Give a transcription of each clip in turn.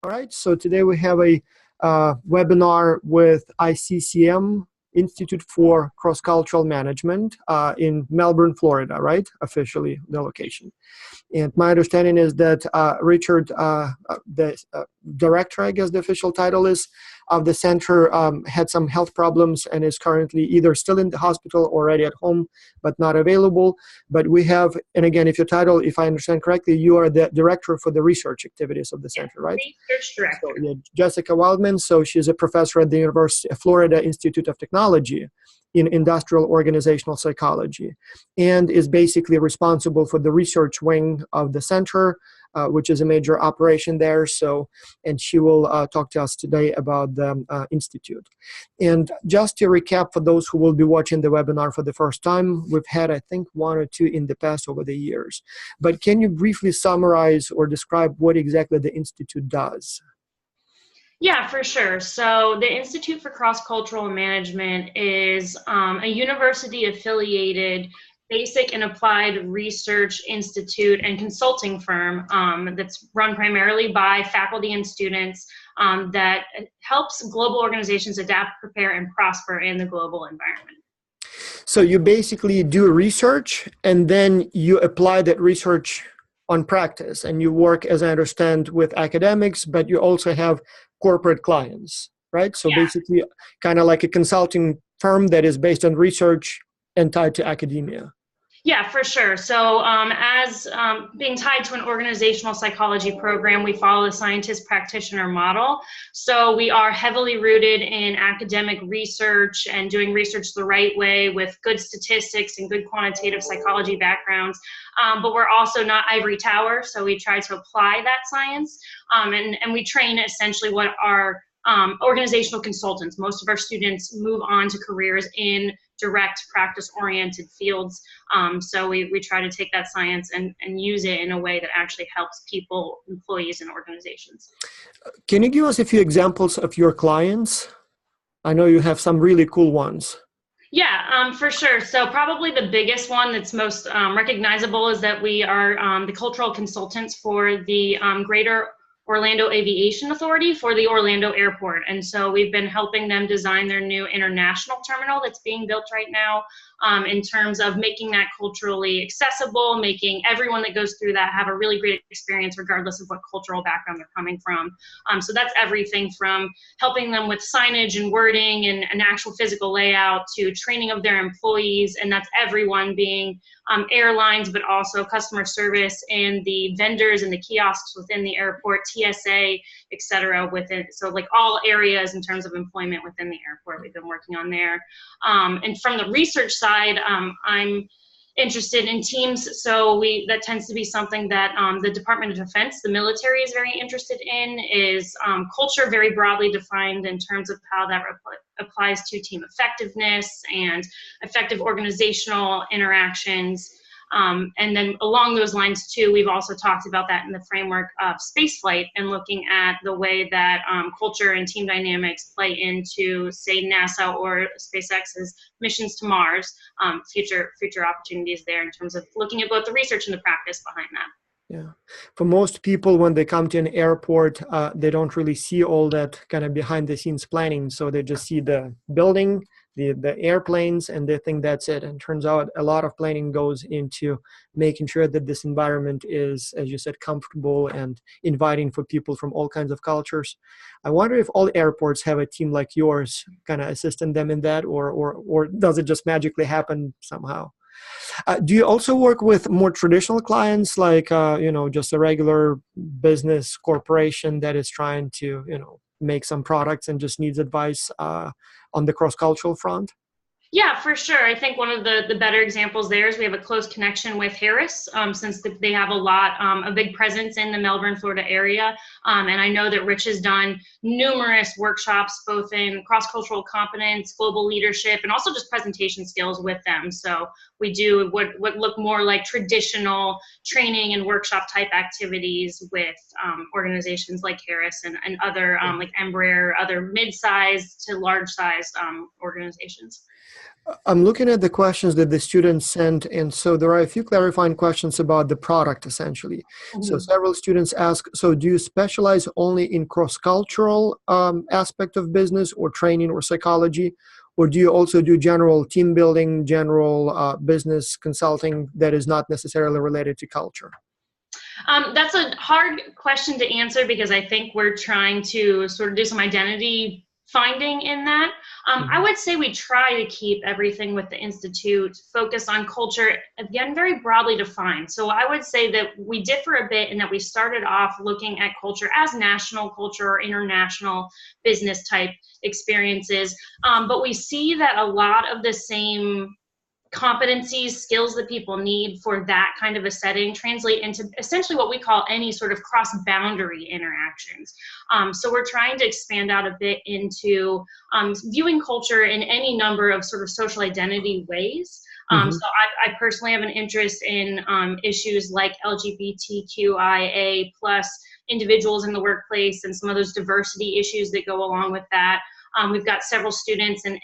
All right, so today we have a webinar with ICCM, Institute for Cross-Cultural Management in Melbourne, Florida, right? Officially the location. And my understanding is that Richard, the director, I guess the official title is, of the center had some health problems and is currently either still in the hospital or already at home, but not available. But we have, and again, if your title, if I understand correctly, you are the director for the research activities of the center, right? Research director. So, yeah, Jessica Wildman, so she's a professor at the University of Florida Institute of Technology in industrial organizational psychology, and is basically responsible for the research wing of the center, which is a major operation there. So, and she will talk to us today about the institute. And just to recap for those who will be watching the webinar for the first time, we've had, I think, one or two in the past over the years. But can you briefly summarize or describe what exactly the institute does? Yeah, for sure. So the Institute for Cross-Cultural Management is a university-affiliated basic and applied research institute and consulting firm that's run primarily by faculty and students that helps global organizations adapt, prepare, and prosper in the global environment. So you basically do research and then you apply that research on practice, and you work, as I understand, with academics, but you also have corporate clients, right? So basically kind of like a consulting firm that is based on research and tied to academia. Yeah, for sure. So as being tied to an organizational psychology program, we follow the scientist practitioner model. So we are heavily rooted in academic research and doing research the right way with good statistics and good quantitative psychology backgrounds. But we're also not ivory tower, so we try to apply that science. And we train essentially what are organizational consultants. Most of our students move on to careers in direct practice-oriented fields. So we try to take that science and use it in a way that actually helps people, employees, and organizations. Can you give us a few examples of your clients? I know you have some really cool ones. Yeah, for sure. So probably the biggest one that's most recognizable is that we are the cultural consultants for the Greater Orlando Aviation Authority for the Orlando Airport. And so we've been helping them design their new international terminal that's being built right now in terms of making that culturally accessible, making everyone that goes through that have a really great experience regardless of what cultural background they're coming from. So that's everything from helping them with signage and wording and an actual physical layout to training of their employees, and that's everyone being airlines, but also customer service and the vendors and the kiosks within the airport, TSA, et cetera, within, so like all areas in terms of employment within the airport we've been working on there. And from the research side, I'm interested in teams, so that tends to be something that the Department of Defense, the military, is very interested in, is culture very broadly defined in terms of how that applies to team effectiveness and effective organizational interactions. And then along those lines too, we've also talked about that in the framework of spaceflight and looking at the way that culture and team dynamics play into, say, NASA or SpaceX's missions to Mars, future opportunities there in terms of looking at both the research and the practice behind that. Yeah. For most people, when they come to an airport, they don't really see all that kind of behind the scenes planning. So they just see the building, the airplanes, and they think that's it. And turns out a lot of planning goes into making sure that this environment is, as you said, comfortable and inviting for people from all kinds of cultures. I wonder if all airports have a team like yours kind of assisting them in that, or does it just magically happen somehow? Do you also work with more traditional clients, like just a regular business corporation that is trying to make some products and just needs advice on the cross-cultural front? Yeah, for sure. I think one of the better examples there is we have a close connection with Harris, since they have a big presence in the Melbourne, Florida area. And I know that Rich has done numerous workshops, both in cross-cultural competence, global leadership, and also just presentation skills with them. So we do what look more like traditional training and workshop type activities with organizations like Harris and other like Embraer, other mid-sized to large-sized organizations. I'm looking at the questions that the students sent, and so there are a few clarifying questions about the product, essentially. So Mhm. several students ask, so do you specialize only in cross-cultural aspect of business or training or psychology, or do you also do general team building, general business consulting that is not necessarily related to culture? That's a hard question to answer because I think we're trying to sort of do some identity finding in that. I Mhm. would say we try to keep everything with the Institute focused on culture, again, very broadly defined. So I would say that we differ a bit in that we started off looking at culture as national culture or international business type experiences. But we see that a lot of the same competencies, skills that people need for that kind of a setting translate into essentially what we call any sort of cross-boundary interactions. So we're trying to expand out a bit into viewing culture in any number of sort of social identity ways. Mhm. So I personally have an interest in issues like LGBTQIA plus individuals in the workplace and some of those diversity issues that go along with that. We've got several students and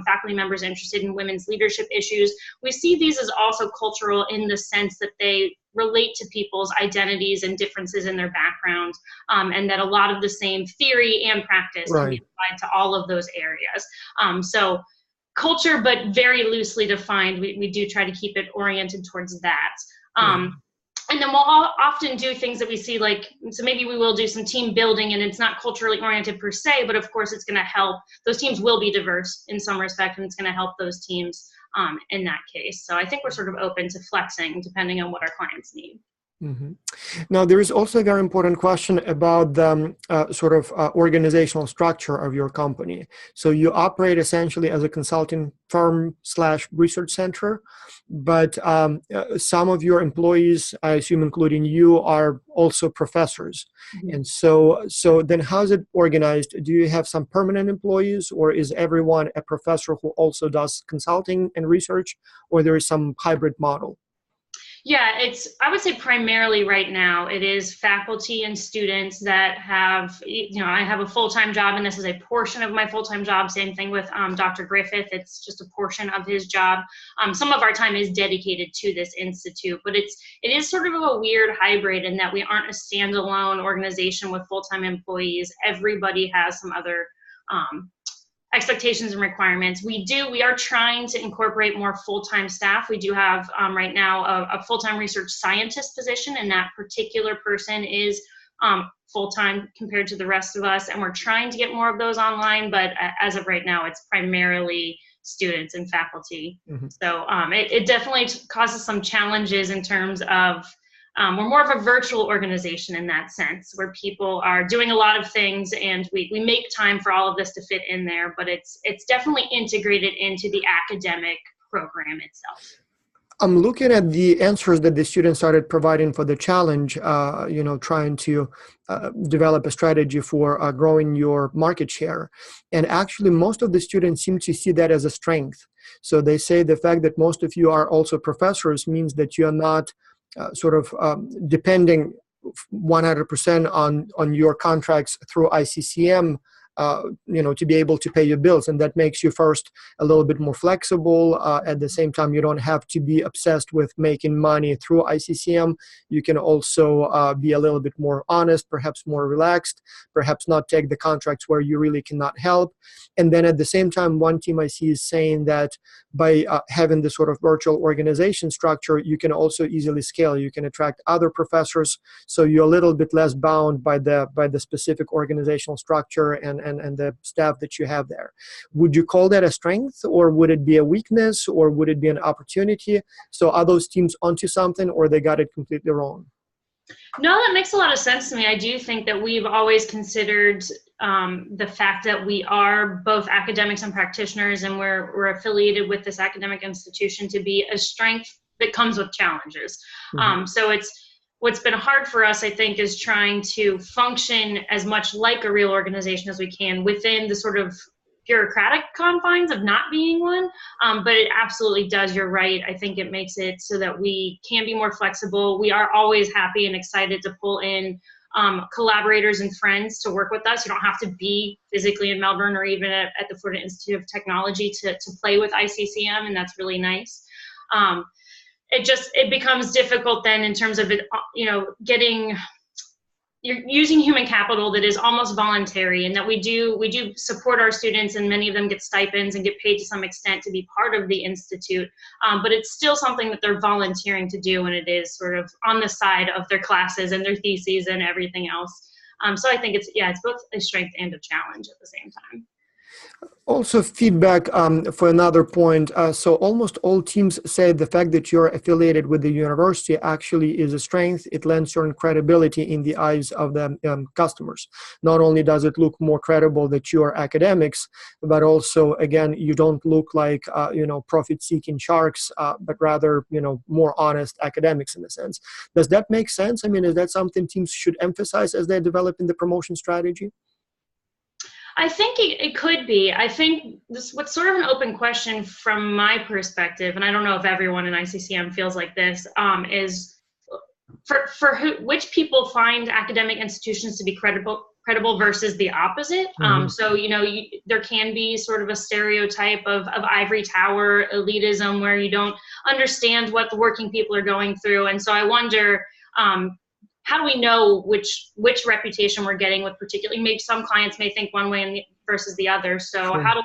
faculty members interested in women's leadership issues. We see these as also cultural in the sense that they relate to people's identities and differences in their background, and that a lot of the same theory and practice can be Right. applied to all of those areas. So culture, but very loosely defined, we do try to keep it oriented towards that. Right. And then we'll often do things that we see, like, so maybe we will do some team building, and it's not culturally oriented per se, but of course it's going to help. Those teams will be diverse in some respect, and it's going to help those teams in that case. So I think we're sort of open to flexing depending on what our clients need. hmm Now, there is also a very important question about the sort of organizational structure of your company. So you operate essentially as a consulting firm slash research center, but some of your employees, I assume including you, are also professors. Mhm. And so then how's it organized? Do you have some permanent employees, or is everyone a professor who also does consulting and research, or there is some hybrid model? Yeah, I would say primarily right now, it is faculty and students that have, I have a full-time job, and this is a portion of my full-time job. Same thing with Dr. Griffith. It's just a portion of his job. Some of our time is dedicated to this institute, but it is sort of a weird hybrid in that we aren't a standalone organization with full-time employees. Everybody has some other expectations and requirements. We are trying to incorporate more full-time staff. We do have right now a full-time research scientist position, and that particular person is full-time compared to the rest of us, and we're trying to get more of those online, but as of right now, it's primarily students and faculty. Mhm. So it definitely causes some challenges in terms of we're more of a virtual organization in that sense, where people are doing a lot of things, and we make time for all of this to fit in there, but it's definitely integrated into the academic program itself. I'm looking at the answers that the students started providing for the challenge, trying to develop a strategy for growing your market share. And actually, most of the students seem to see that as a strength. So they say the fact that most of you are also professors means that you are not depending 100% on your contracts through ICCM, to be able to pay your bills. And that makes you first a little bit more flexible. At the same time, you don't have to be obsessed with making money through ICCM. You can also be a little bit more honest, perhaps more relaxed, perhaps not take the contracts where you really cannot help. And then at the same time, one team I see is saying that by having this sort of virtual organization structure, you can also easily scale. You can attract other professors, so you're a little bit less bound by the specific organizational structure and the staff that you have there. Would you call that a strength, or would it be a weakness, or would it be an opportunity? So are those teams onto something, or they got it completely wrong? No, that makes a lot of sense to me. I do think that we've always considered the fact that we are both academics and practitioners, and we're affiliated with this academic institution, to be a strength that comes with challenges. Mhm. So what's been hard for us, I think, is trying to function as much like a real organization as we can within the sort of bureaucratic confines of not being one. But it absolutely does, you're right. I think it makes it so that we can be more flexible. We are always happy and excited to pull in collaborators and friends to work with us. You don't have to be physically in Melbourne or even at the Florida Institute of Technology to play with ICCM, and that's really nice. It becomes difficult then in terms of it, you're using human capital that is almost voluntary, and that we do support our students, and many of them get stipends and get paid to some extent to be part of the Institute, but it's still something that they're volunteering to do, and it is sort of on the side of their classes and their theses and everything else. So I think it's both a strength and a challenge at the same time. Also, feedback for another point. So almost all teams say the fact that you're affiliated with the university actually is a strength. It lends certain credibility in the eyes of the customers. Not only does it look more credible that you are academics, but also, again, you don't look like, profit-seeking sharks, but rather, more honest academics in a sense. Does that make sense? I mean, is that something teams should emphasize as they're developing the promotion strategy? I think it could be. I think what's sort of an open question from my perspective, and I don't know if everyone in ICCM feels like this, is which people find academic institutions to be credible versus the opposite. Mm-hmm. So, there can be sort of a stereotype of ivory tower elitism where you don't understand what the working people are going through. And so I wonder, how do we know which reputation we're getting with particularly, maybe some clients may think one way versus the other. So sure. How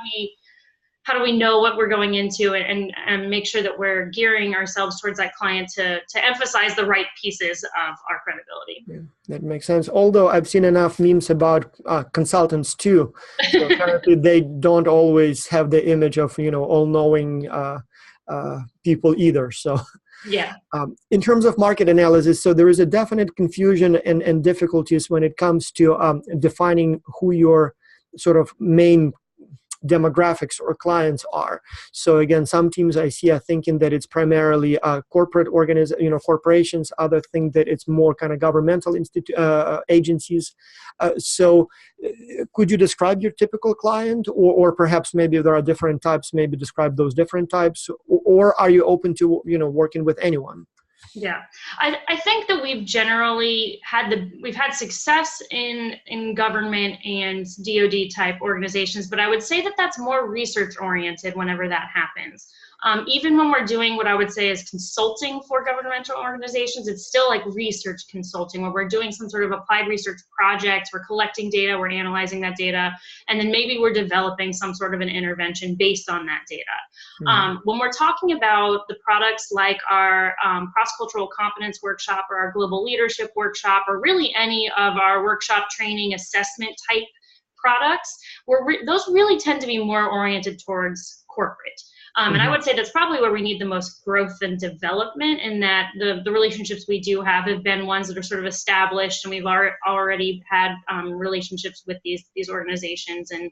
do we know what we're going into and make sure that we're gearing ourselves towards that client to emphasize the right pieces of our credibility? Yeah, that makes sense. Although I've seen enough memes about consultants too. So apparently they don't always have the image of, all-knowing people either. So. Yeah. In terms of market analysis, so there is a definite confusion and difficulties when it comes to defining who your sort of main demographics or clients are. So again, some teams I see are thinking that it's primarily corporate corporations. Other think that it's more kind of governmental agencies. So could you describe your typical client, or perhaps maybe there are different types, maybe describe those different types, or are you open to, working with anyone? Yeah, I think that we've generally had success in government and DoD type organizations, but I would say that that's more research oriented whenever that happens. Even when we're doing what I would say is consulting for governmental organizations, it's still like research consulting, where we're doing some sort of applied research projects, we're collecting data, we're analyzing that data, and then maybe we're developing some sort of an intervention based on that data. Mm-hmm. When we're talking about the products like our CrossCultural Competence Workshop or our Global Leadership Workshop, or really any of our workshop training assessment type products, those really tend to be more oriented towards corporate. And I would say that's probably where we need the most growth and development, in that the relationships we do have been ones that are sort of established, and we've already had relationships with these organizations, and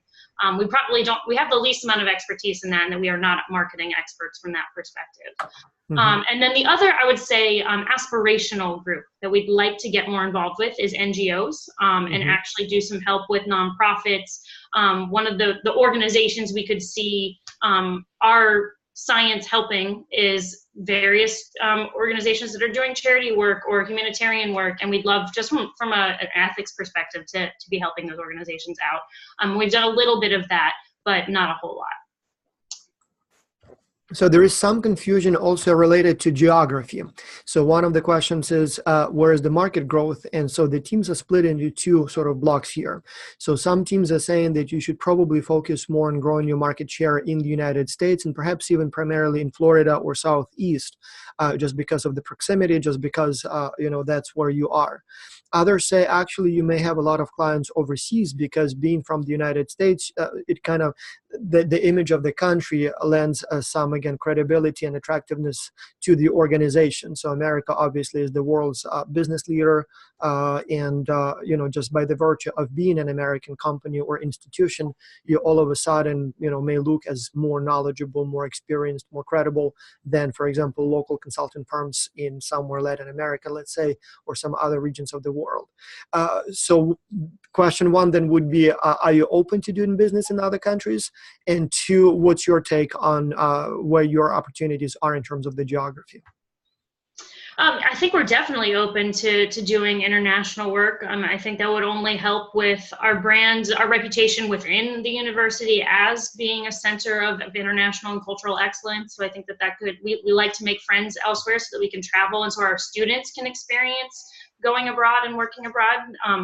we have the least amount of expertise in that, and that we are not marketing experts from that perspective. Mm-hmm. And then the other, I would say, aspirational group that we'd like to get more involved with is NGOs, and actually do some help with nonprofits. One of the organizations we could see our science helping is various organizations that are doing charity work or humanitarian work, and we'd love, just from an ethics perspective, to be helping those organizations out. We've done a little bit of that, but not a whole lot. So there is some confusion also related to geography. So one of the questions is, where is the market growth? And so the teams are split into two sort of blocks here. So some teams are saying that you should probably focus more on growing your market share in the United States, and perhaps even primarily in Florida or Southeast, just because of the proximity, just because, that's where you are. Others say actually you may have a lot of clients overseas, because being from the United States, it kind of, the image of the country lends some, again, credibility and attractiveness to the organization. So America obviously is the world's business leader, and just by the virtue of being an American company or institution, you all of a sudden may look as more knowledgeable, more experienced, more credible than, for example, local consulting firms in somewhere Latin America, let's say, or some other regions of the world. So question one then would be, are you open to doing business in other countries? And two, what's your take on where your opportunities are in terms of the geography? I think we're definitely open to doing international work. I think that would only help with our brand, our reputation within the university as being a center of international and cultural excellence. So I think that we like to make friends elsewhere so that we can travel and so our students can experience going abroad and working abroad.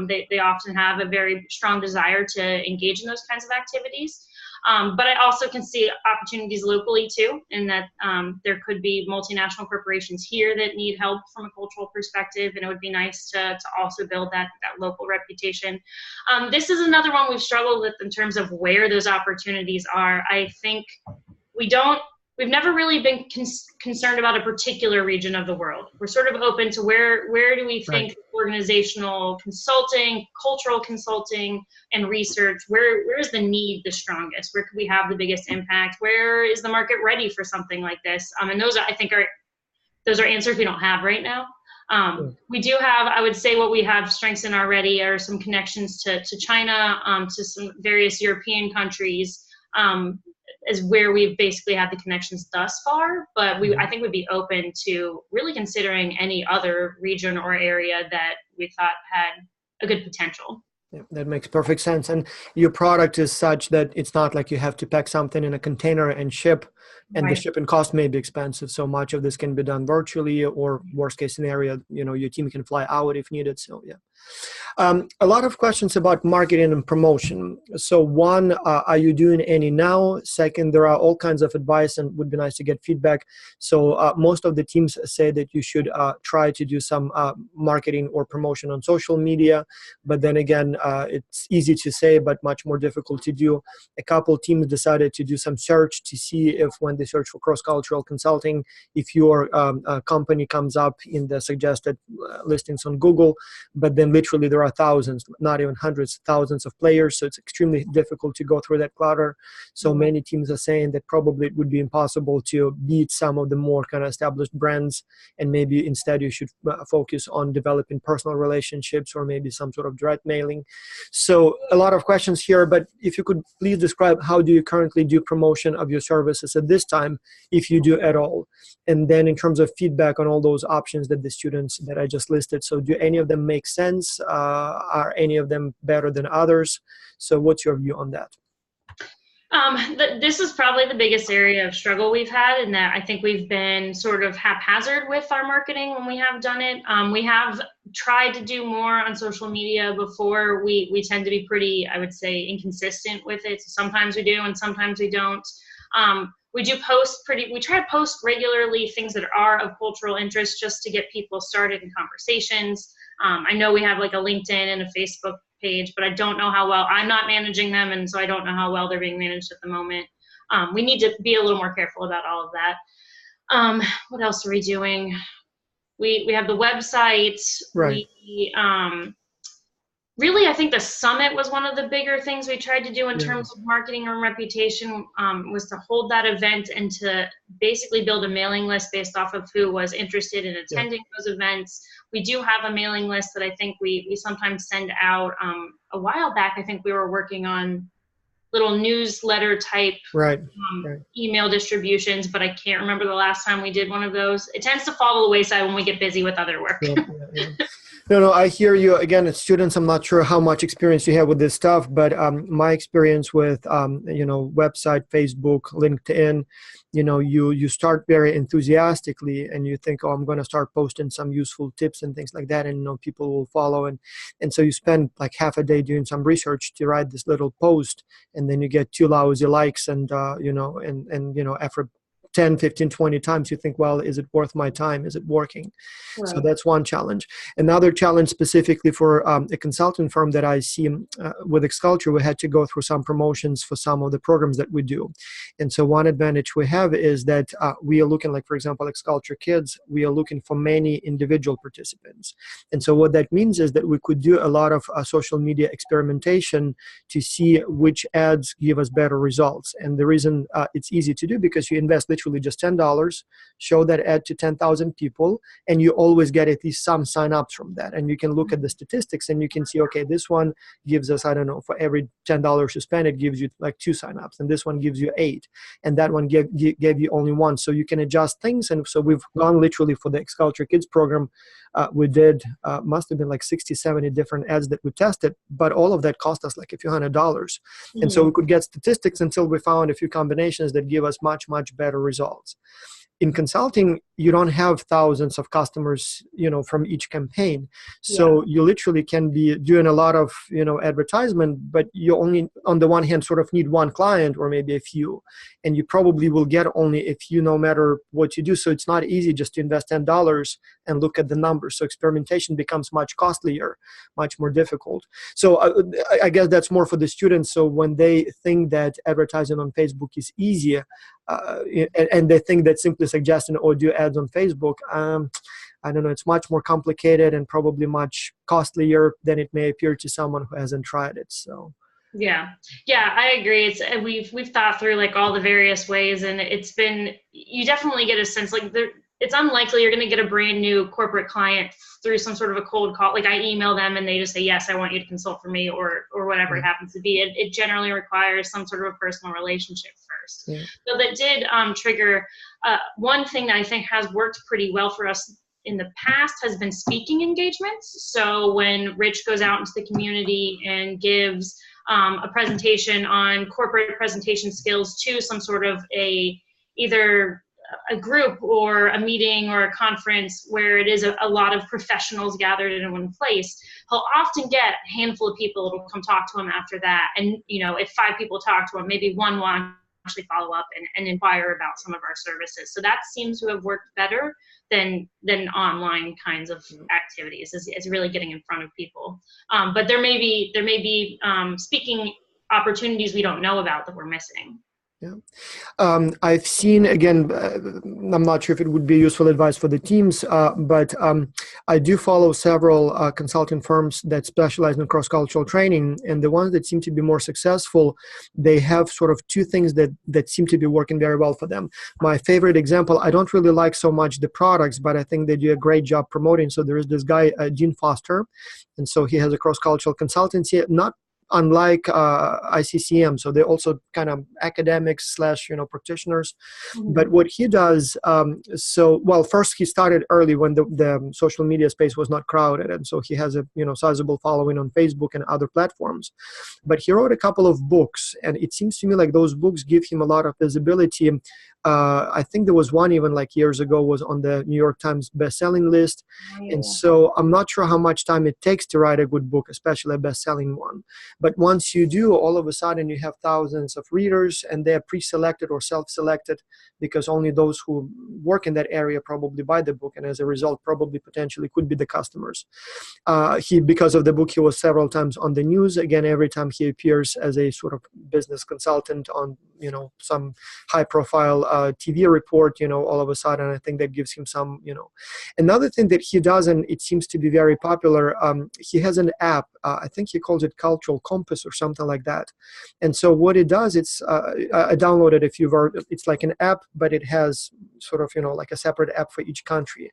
They often have a very strong desire to engage in those kinds of activities. But I also can see opportunities locally too, in that there could be multinational corporations here that need help from a cultural perspective, and it would be nice to also build that local reputation. This is another one we've struggled with in terms of where those opportunities are. I think we've never really been concerned about a particular region of the world. We're sort of open to where do we think Right. organizational consulting, cultural consulting, and research, where is the need the strongest? Where could we have the biggest impact? Where is the market ready for something like this? And those I think those are answers we don't have right now. We do have, I would say what we have strengths in already are some connections to China, to some various European countries, is where we've basically had the connections thus far, but I think we'd be open to really considering any other region or area that we thought had a good potential. Yeah, that makes perfect sense. And your product is such that it's not like you have to pack something in a container and ship, and the Right. shipping cost may be expensive. So much of this can be done virtually, or worst case scenario, your team can fly out if needed. So yeah. A lot of questions about marketing and promotion. So one, are you doing any now? Second, there are all kinds of advice and would be nice to get feedback. So most of the teams say that you should try to do some marketing or promotion on social media. But then again, it's easy to say, but much more difficult to do. A couple teams decided to do some search to see if when they search for cross-cultural consulting, if your company comes up in the suggested listings on Google, but then literally there are thousands, not even hundreds, thousands of players. So it's extremely difficult to go through that clutter. So many teams are saying that probably it would be impossible to beat some of the more kind of established brands. And maybe instead you should focus on developing personal relationships or maybe some sort of direct mailing. So a lot of questions here, but if you could please describe how do you currently do promotion of your services at this time, if you do at all? And then in terms of feedback on all those options that the students that I just listed, so do any of them make sense? Are any of them better than others? So what's your view on that? This is probably the biggest area of struggle we've had, in that I think we've been sort of haphazard with our marketing when we have done it. We have tried to do more on social media before. We tend to be pretty, I would say, inconsistent with it. So sometimes we do and sometimes we don't. We try to post regularly things that are of cultural interest just to get people started in conversations. I know we have like a LinkedIn and a Facebook page, but I don't know how well, I'm not managing them, and so I don't know how well they're being managed at the moment. We need to be a little more careful about all of that. What else are we doing? We have the website. Right. Really, I think the summit was one of the bigger things we tried to do in terms of marketing and reputation, was to hold that event and to basically build a mailing list based off of who was interested in attending those events. We do have a mailing list that I think we sometimes send out. A while back, I think we were working on little newsletter type email distributions, but I can't remember the last time we did one of those. It tends to fall to the wayside when we get busy with other work. No, I hear you. Again, as students, I'm not sure how much experience you have with this stuff, but my experience with, website, Facebook, LinkedIn, you start very enthusiastically and you think, oh, I'm going to start posting some useful tips and things like that. And, people will follow. And so you spend like half a day doing some research to write this little post, and then you get 2 lousy likes and after 10, 15, 20 times, you think, well, is it worth my time? Is it working? Right. So that's one challenge. Another challenge specifically for a consulting firm that I see with XCulture, we had to go through some promotions for some of the programs that we do. And so one advantage we have is that we are looking, like, for example, XCulture Kids, we are looking for many individual participants. And so what that means is that we could do a lot of social media experimentation to see which ads give us better results. And the reason it's easy to do, because you invest literally literally just $10, show that ad to 10,000 people, and you always get at least some signups from that. And you can look at the statistics and you can see, okay, this one gives us, I don't know, for every $10 you spend, it gives you like 2 signups, and this one gives you 8, and that one gave you only 1. So you can adjust things. And so we've gone literally for the X-Culture Kids program. We did, must have been like 60, 70 different ads that we tested, but all of that cost us like a few $100s. And so we could get statistics until we found a few combinations that give us much, much better results. In consulting, you don't have thousands of customers, from each campaign. So you literally can be doing a lot of, advertisement, but you only, on the one hand, sort of need one client or maybe a few, and you probably will get only a few no matter what you do. So it's not easy just to invest $10 and look at the numbers. So experimentation becomes much costlier, much more difficult. So I guess that's more for the students. So when they think that advertising on Facebook is easier, and they think that simply suggesting or do ads on Facebook, I don't know, it's much more complicated and probably much costlier than it may appear to someone who hasn't tried it. So yeah, I agree. It's we've thought through like all the various ways, and you definitely get a sense like it's unlikely you're going to get a brand new corporate client through some sort of a cold call. Like I email them and they just say, yes, I want you to consult for me, or whatever it happens to be. It generally requires some sort of a personal relationship first. Yeah. So that did trigger one thing that I think has worked pretty well for us in the past has been speaking engagements. So when Rich goes out into the community and gives a presentation on corporate presentation skills to some sort of either a group or a meeting or a conference where it is a lot of professionals gathered in one place, he'll often get a handful of people that will come talk to him after that. And, if 5 people talk to him, maybe one will actually follow up and inquire about some of our services. So that seems to have worked better than online kinds of activities, is really getting in front of people. But there may be speaking opportunities we don't know about that we're missing. Yeah. I've seen, again, I'm not sure if it would be useful advice for the teams, but I do follow several consulting firms that specialize in cross-cultural training, and the ones that seem to be more successful, they have sort of 2 things that seem to be working very well for them. My favorite example, I don't really like so much the products, but I think they do a great job promoting. So there is this guy, Dean Foster, and so he has a cross-cultural consultancy, not unlike ICCM, so they're also kind of academics / practitioners. But what he does, first he started early when the social media space was not crowded, and so he has a sizable following on Facebook and other platforms. But he wrote a couple of books, and it seems to me like those books give him a lot of visibility. I think there was one even like years ago was on the New York Times best-selling list. And so I'm not sure how much time it takes to write a good book, especially a best-selling one. But once you do, all of a sudden you have thousands of readers, and they're pre-selected or self-selected because only those who work in that area probably buy the book, and as a result probably potentially could be the customers. Because of the book, he was several times on the news. Again, every time he appears as a sort of business consultant on some high-profile TV report, all of a sudden, I think that gives him some, Another thing that he does, and it seems to be very popular, he has an app, I think he calls it Cultural Compass or something like that. And so what it does, I downloaded a few, it's like an app, but it has sort of, like a separate app for each country.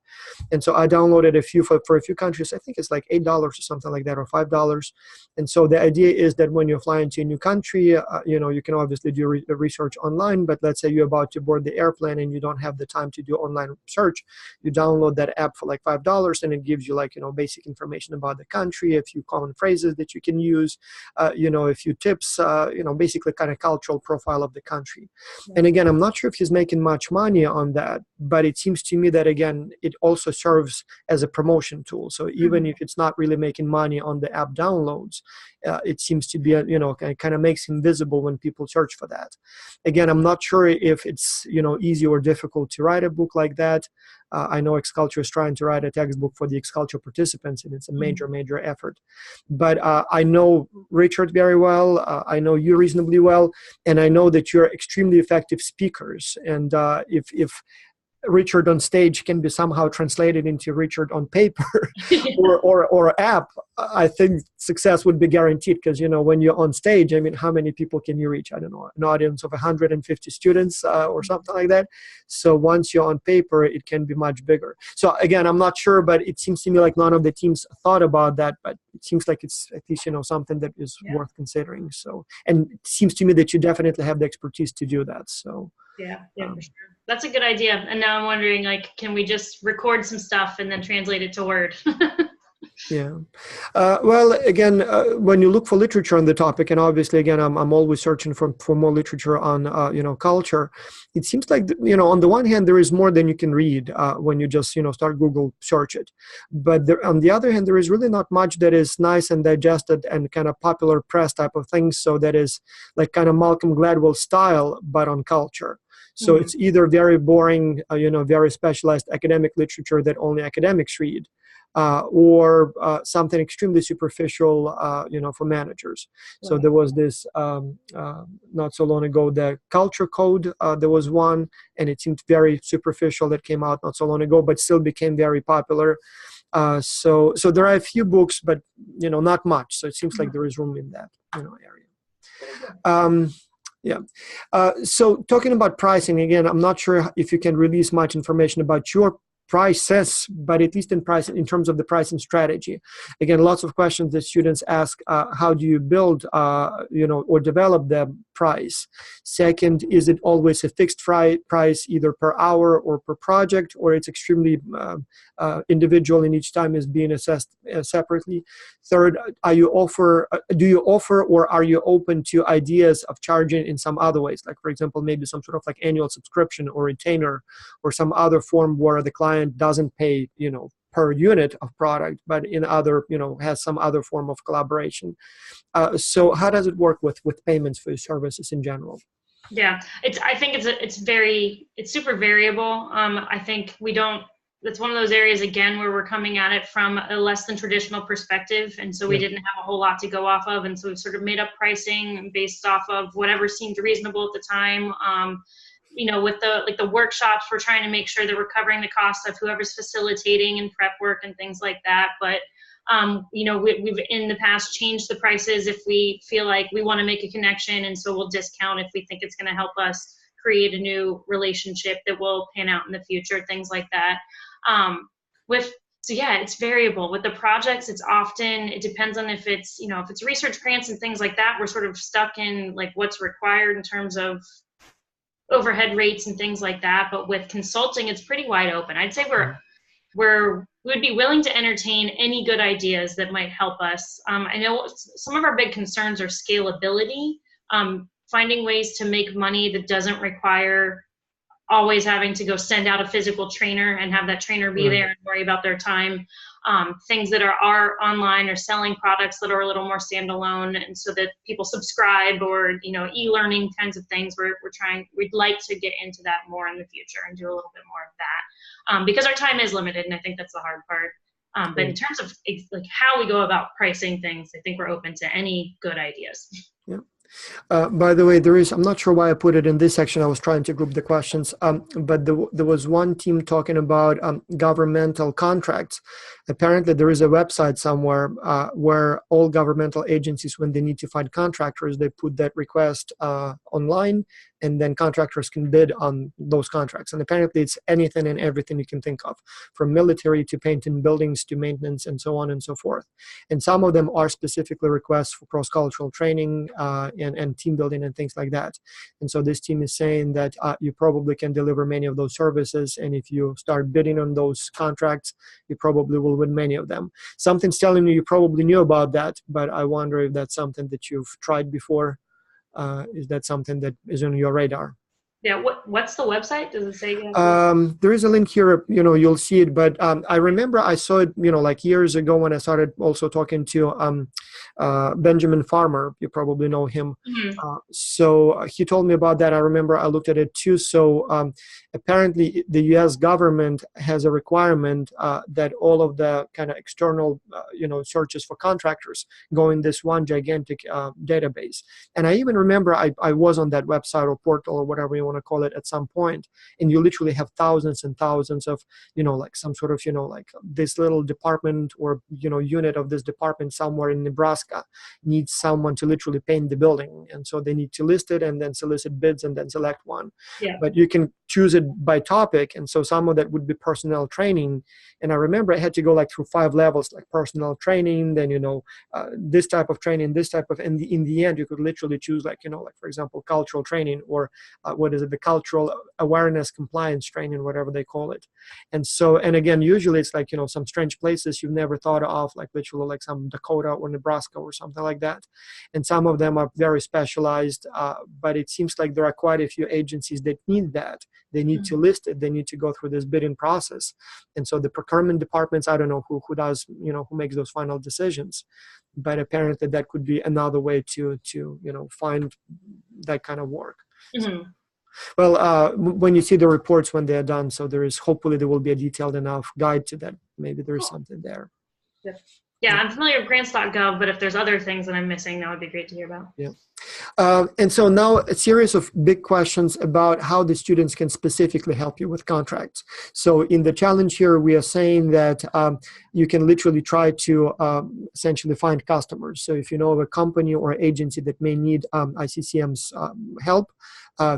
And so I downloaded a few for a few countries. I think it's like $8 or something like that, or $5. And so the idea is that when you're flying to a new country, you can obviously do research online, but let's say you're about to board the airplane and you don't have the time to do online search, you download that app for like $5, and it gives you like, basic information about the country, a few common phrases that you can use, a few tips, basically kind of cultural profile of the country. And again, I'm not sure if he's making much money on that, but it seems to me that, again, it also serves as a promotion tool. So even if it's not really making money on the app downloads, it seems to be, kind of makes him visible when people search for that. Again, I'm not sure if it's, easy or difficult to write a book like that. I know X-Culture is trying to write a textbook for the X-Culture participants, and it's a major effort. But I know Richard very well. I know you reasonably well, and I know that you're extremely effective speakers. And if Richard on stage can be somehow translated into Richard on paper or app, I think success would be guaranteed, because, when you're on stage, I mean, how many people can you reach? I don't know, an audience of 150 students or something like that. So once you're on paper, it can be much bigger. So again, I'm not sure, but it seems to me like none of the teams thought about that, but it seems like it's at least, something that is worth considering. So, and it seems to me that you definitely have the expertise to do that. So yeah, for sure. That's a good idea. And now I'm wondering, like, can we just record some stuff and then translate it to Word? Yeah. Well, again, when you look for literature on the topic, and obviously, again, I'm always searching for more literature on, culture. It seems like, on the one hand, there is more than you can read when you just, start Google search it. But on the other hand, there is really not much that is nice and digested and kind of popular press type of things. So that is like kind of Malcolm Gladwell style, but on culture. So it's either very boring, very specialized academic literature that only academics read, or something extremely superficial, for managers. So there was this, not so long ago, the Culture Code. There was one, and it seemed very superficial, that came out not so long ago, but still became very popular. So there are a few books, but, not much. So it seems like there is room in that, area. So talking about pricing, again, I'm not sure if you can release much information about your prices, but at least in terms of the pricing strategy. Again, lots of questions that students ask, how do you build, or develop the price? Second, is it always a fixed price, either per hour or per project, or it's extremely individual and each time is being assessed separately? Third, do you offer or are you open to ideas of charging in some other ways? Like, for example, maybe some sort of like annual subscription or retainer or some other form where the client doesn't pay, per unit of product, but in other, has some other form of collaboration. So how does it work with payments for services in general? Yeah, I think it's super variable. I think that's one of those areas, again, where we're coming at it from a less than traditional perspective. And so we didn't have a whole lot to go off of. And so we've sort of made up pricing based off of whatever seemed reasonable at the time. With the workshops, we're trying to make sure that we're covering the cost of whoever's facilitating and prep work and things like that. But, we've in the past changed the prices if we feel like we want to make a connection. And so we'll discount if we think it's going to help us create a new relationship that will pan out in the future, things like that. It's variable. With the projects, it depends on if it's research grants and things like that, we're sort of stuck in like what's required in terms of overhead rates and things like that. But with consulting, it's pretty wide open. I'd say we'd be willing to entertain any good ideas that might help us. I know some of our big concerns are scalability, finding ways to make money that doesn't require always having to go send out a physical trainer and have that trainer be there and worry about their time. Things that are online or selling products that are a little more standalone, and so that people subscribe, or e-learning kinds of things. We'd like to get into that more in the future and do a little bit more of that, because our time is limited, and I think that's the hard part. But in terms of like how we go about pricing things, I think we're open to any good ideas. Yeah. By the way, I'm not sure why I put it in this section. I was trying to group the questions, but there was one team talking about governmental contracts. Apparently, there is a website somewhere where all governmental agencies, when they need to find contractors, they put that request online, and then contractors can bid on those contracts. And apparently, it's anything and everything you can think of, from military to painting buildings to maintenance and so on and so forth. And some of them are specifically requests for cross-cultural training and team building and things like that. And so this team is saying that you probably can deliver many of those services, and if you start bidding on those contracts, you probably will win many of them. Something's telling me you probably knew about that, but I wonder if that's something that you've tried before. Is that something that is on your radar? Yeah, what's the website? Does it say? There is a link here, you'll see it, but I remember I saw it, like years ago when I started also talking to Benjamin Farmer. You probably know him. Mm-hmm. So he told me about that. I remember I looked at it too. So apparently the US government has a requirement that all of the kind of external, searches for contractors go in this one gigantic database. And I even remember I was on that website or portal or whatever you want want to call it, at some point, and you literally have thousands and thousands of, like some sort of, like this little department or, unit of this department somewhere in Nebraska needs someone to literally paint the building. And so they need to list it and then solicit bids and then select one. Yeah. But you can choose it by topic. And so some of that would be personnel training. And I remember I had to go like through 5 levels, like personnel training, then, this type of training, this type of, and in the end, you could literally choose like, like for example, cultural training, or the cultural awareness compliance training, whatever they call it. And so, and again, usually it's like, some strange places you've never thought of, like literally like some Dakota or Nebraska or something like that. And some of them are very specialized, but it seems like there are quite a few agencies that need that. They need to list it. They need to go through this bidding process. And so the procurement departments, I don't know who does, who makes those final decisions, but apparently that could be another way to find that kind of work. Mm-hmm. Well, when you see the reports when they're done, so hopefully there will be a detailed enough guide to that. Maybe there is something there. Yep. Yeah, I'm familiar with grants.gov, but if there's other things that I'm missing, that would be great to hear about. Yeah. And so now a series of big questions about how the students can specifically help you with contracts. So in the challenge here, we are saying that you can literally try to essentially find customers. So if you know of a company or agency that may need ICCM's help,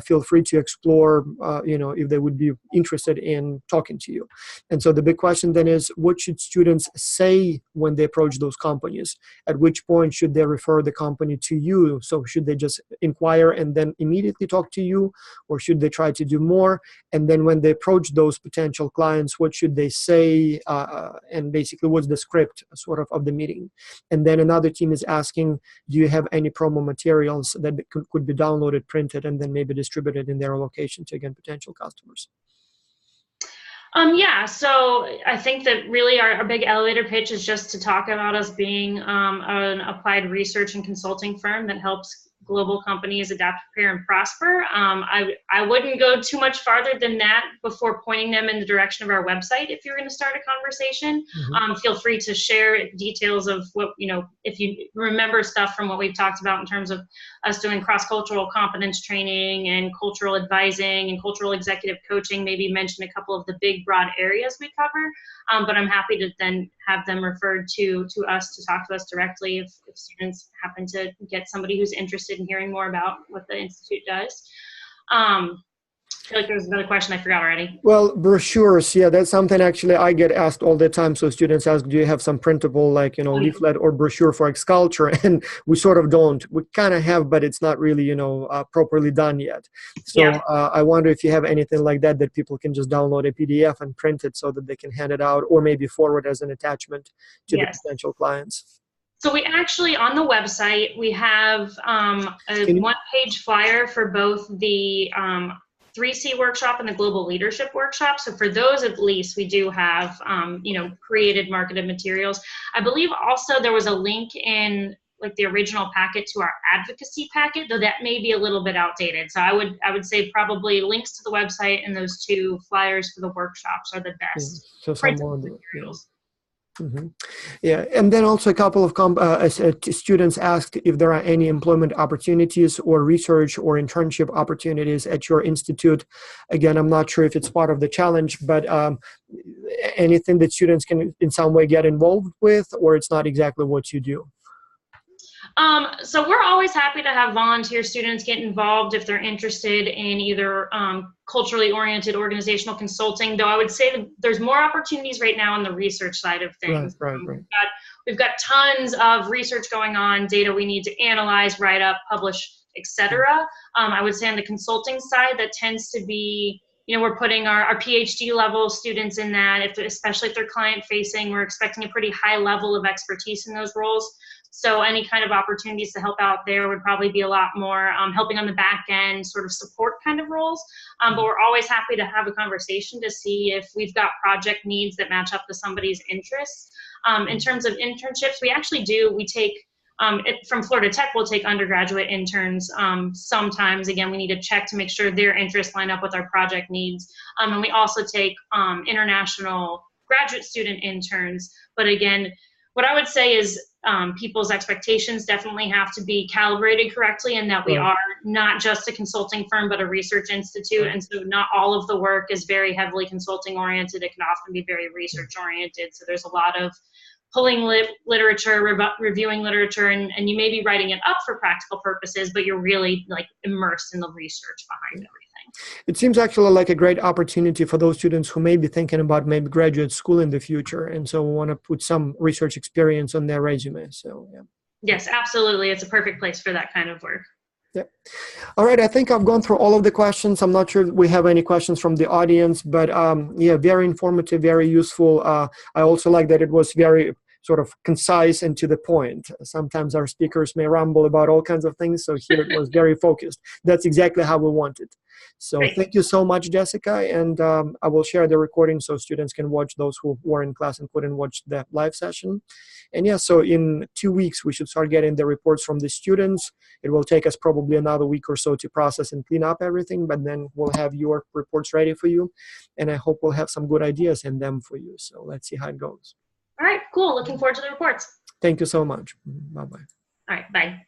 feel free to explore, if they would be interested in talking to you. And so the big question then is, what should students say when they approach those companies? At which point should they refer the company to you? So should they just inquire and then immediately talk to you, or should they try to do more? And then when they approach those potential clients, what should they say? And basically, what's the script sort of the meeting? And then another team is asking, do you have any promo materials that could be downloaded, printed, and then maybe distributed in their location to, again, potential customers? Yeah, so I think that really our big elevator pitch is just to talk about us being an applied research and consulting firm that helps global companies adapt, prepare, and prosper. I wouldn't go too much farther than that before pointing them in the direction of our website. If you're going to start a conversation, feel free to share details of what, if you remember stuff from what we've talked about in terms of us doing cross-cultural competence training and cultural advising and cultural executive coaching, maybe mention a couple of the big broad areas we cover. But I'm happy to then have them referred to us to talk to us directly if students happen to get somebody who's interested in hearing more about what the Institute does. I feel like there was another question I forgot already. Well, brochures, yeah, that's something actually I get asked all the time. So students ask, do you have some printable, like, leaflet or brochure for X-Culture? And we sort of don't. We kind of have, but it's not really, properly done yet. So yeah. I wonder if you have anything like that people can just download a PDF and print it so that they can hand it out, or maybe forward as an attachment to the potential clients. So we actually, on the website, we have a one-page flyer for both the 3C workshop and the global leadership workshop. So for those at least, we do have, created marketed materials. I believe also there was a link in like the original packet to our advocacy packet, though that may be a little bit outdated. So I would say probably links to the website and those 2 flyers for the workshops are the best. So some more materials. Yeah, and then also a couple of students asked if there are any employment opportunities or research or internship opportunities at your institute. Again, I'm not sure if it's part of the challenge, but anything that students can in some way get involved with, or it's not exactly what you do? So we're always happy to have volunteer students get involved if they're interested in either culturally oriented organizational consulting, though I would say that there's more opportunities right now on the research side of things. Right. We've got tons of research going on, data we need to analyze, write up, publish, etc. I would say on the consulting side, that tends to be, we're putting our PhD level students in that, especially if they're client facing, we're expecting a pretty high level of expertise in those roles. So any kind of opportunities to help out there would probably be a lot more helping on the back end, sort of support kind of roles. But we're always happy to have a conversation to see if we've got project needs that match up to somebody's interests. In terms of internships, we take, from Florida Tech, we'll take undergraduate interns sometimes. Again, we need to check to make sure their interests line up with our project needs. And we also take international graduate student interns. But again, what I would say is people's expectations definitely have to be calibrated correctly, and that we Right. are not just a consulting firm, but a research institute. And so not all of the work is very heavily consulting oriented. It can often be very research oriented. So there's a lot of pulling literature, reviewing literature, and you may be writing it up for practical purposes, but you're really like immersed in the research behind everything. It seems actually like a great opportunity for those students who may be thinking about maybe graduate school in the future, and so want to put some research experience on their resume. So yeah. Yes, absolutely. It's a perfect place for that kind of work. Yeah. All right. I think I've gone through all of the questions. I'm not sure if we have any questions from the audience, but yeah, very informative, very useful. I also like that it was very sort of concise and to the point. Sometimes our speakers may ramble about all kinds of things, so here it was very focused. That's exactly how we want it. So Great. thank you so much, Jessica, and I will share the recording so students can watch, those who were in class and couldn't watch the live session. And yeah, so in 2 weeks, we should start getting the reports from the students. It will take us probably another week or so to process and clean up everything, but then we'll have your reports ready for you. And I hope we'll have some good ideas in them for you. So let's see how it goes. All right, cool. Looking forward to the reports. Thank you so much. Bye-bye. All right, bye.